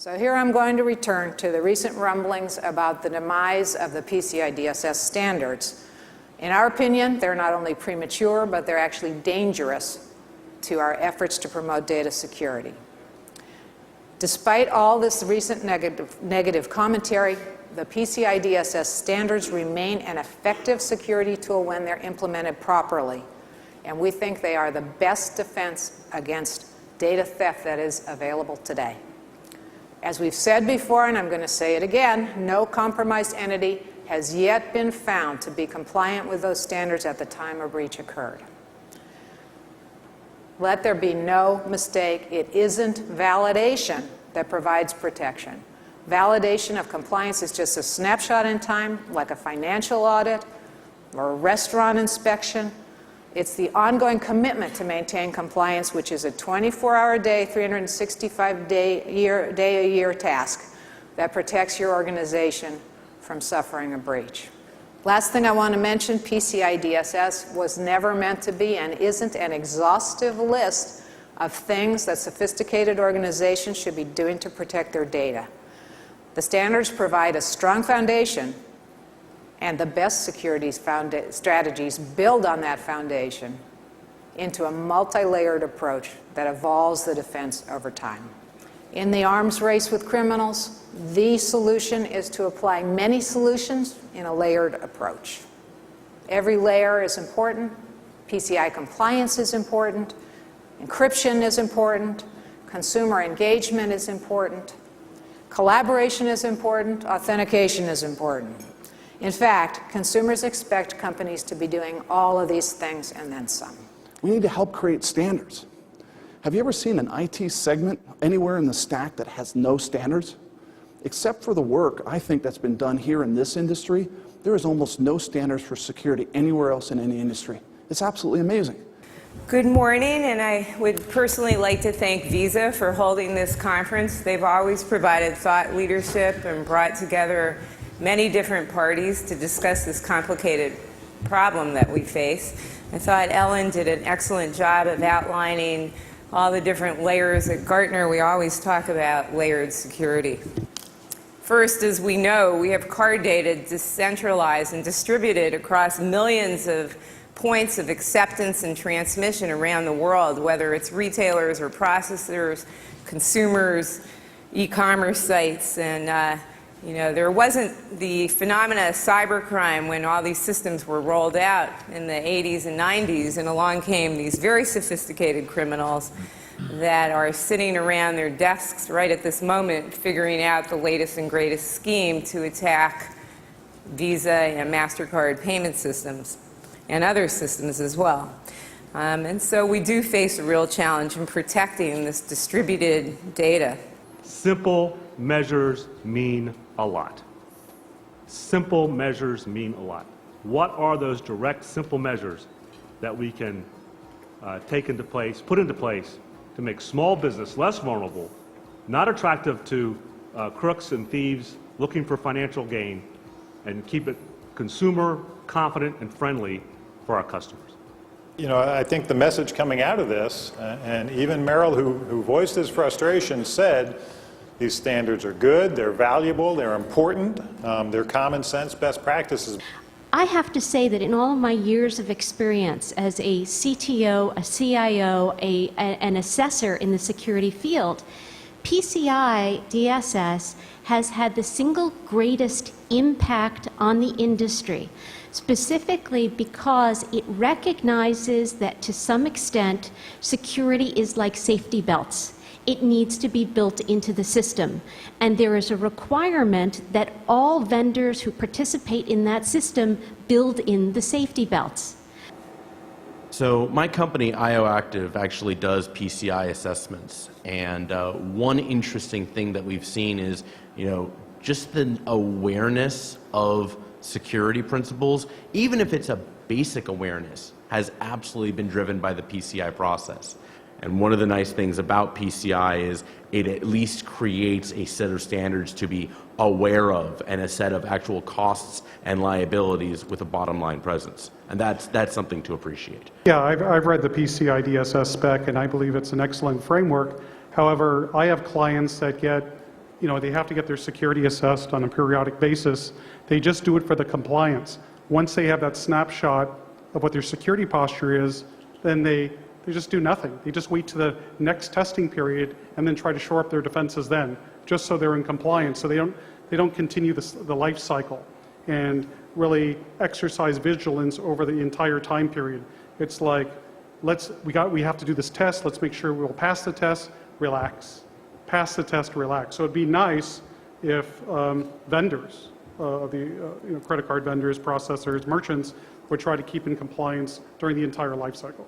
So here I'm going to return to the recent rumblings about the demise of the PCI DSS standards. In our opinion, they're not only premature, but they're actually dangerous to our efforts to promote data security. Despite all this recent negative commentary, the PCI DSS standards remain an effective security tool when they're implemented properly. And we think they are the best defense against data theft that is available today. As we've said before, and I'm going to say it again, no compromised entity has yet been found to be compliant with those standards at the time a breach occurred. Let there be no mistake, it isn't validation that provides protection. Validation of compliance is just a snapshot in time, like a financial audit or a restaurant inspection. It's the ongoing commitment to maintain compliance, which is a 24-hour-a-day, 365-day-a-year task that protects your organization from suffering a breach. Last thing I want to mention, PCI DSS was never meant to be and isn't an exhaustive list of things that sophisticated organizations should be doing to protect their data. The standards provide a strong foundation, and the best security strategies build on that foundation into a multi-layered approach that evolves the defense over time. In the arms race with criminals, the solution is to apply many solutions in a layered approach. Every layer is important. PCI compliance is important. Encryption is important. Consumer engagement is important. Collaboration is important. Authentication is important. In fact, consumers expect companies to be doing all of these things and then some. We need to help create standards. Have you ever seen an IT segment anywhere in the stack that has no standards? Except for the work, I think, that's been done here in this industry, there is almost no standards for security anywhere else in any industry. It's absolutely amazing. Good morning, and I would personally like to thank Visa for holding this conference. They've always provided thought leadership and brought together many different parties to discuss this complicated problem that we face. I thought Ellen did an excellent job of outlining all the different layers. At Gartner, we always talk about layered security. First, as we know, we have card data decentralized and distributed across millions of points of acceptance and transmission around the world, whether it's retailers or processors, consumers, e-commerce sites, and there wasn't the phenomena of cybercrime when all these systems were rolled out in the 80s and 90s, and along came these very sophisticated criminals that are sitting around their desks right at this moment figuring out the latest and greatest scheme to attack Visa and MasterCard payment systems and other systems as well. And so we do face a real challenge in protecting this distributed data. Simple measures mean a lot. Simple measures mean a lot. What are those direct, simple measures that we can put into place to make small business less vulnerable, not attractive to crooks and thieves looking for financial gain, and keep it consumer confident and friendly for our customers? You know, I think the message coming out of this, and even Merrill, who voiced his frustration, said these standards are good, they're valuable, they're important, they're common sense best practices. I have to say that in all of my years of experience as a CTO, a CIO, an assessor in the security field, PCI DSS has had the single greatest impact on the industry, specifically because it recognizes that to some extent security is like safety belts. It needs to be built into the system. And there is a requirement that all vendors who participate in that system build in the safety belts. So my company, IOActive, actually does PCI assessments. And one interesting thing that we've seen is, just the awareness of security principles, even if it's a basic awareness, has absolutely been driven by the PCI process. And one of the nice things about PCI is it at least creates a set of standards to be aware of and a set of actual costs and liabilities with a bottom line presence. And that's something to appreciate. Yeah, I've read the PCI DSS spec and I believe it's an excellent framework. However, I have clients that get they have to get their security assessed on a periodic basis. They just do it for the compliance. Once they have that snapshot of what their security posture is, then they just do nothing. They just wait to the next testing period and then try to shore up their defenses then, just so they're in compliance. So they don't continue the life cycle and really exercise vigilance over the entire time period. It's like, we have to do this test. Let's make sure we'll pass the test. Relax. Pass the test. Relax. So it'd be nice if vendors, credit card vendors, processors, merchants, would try to keep in compliance during the entire life cycle.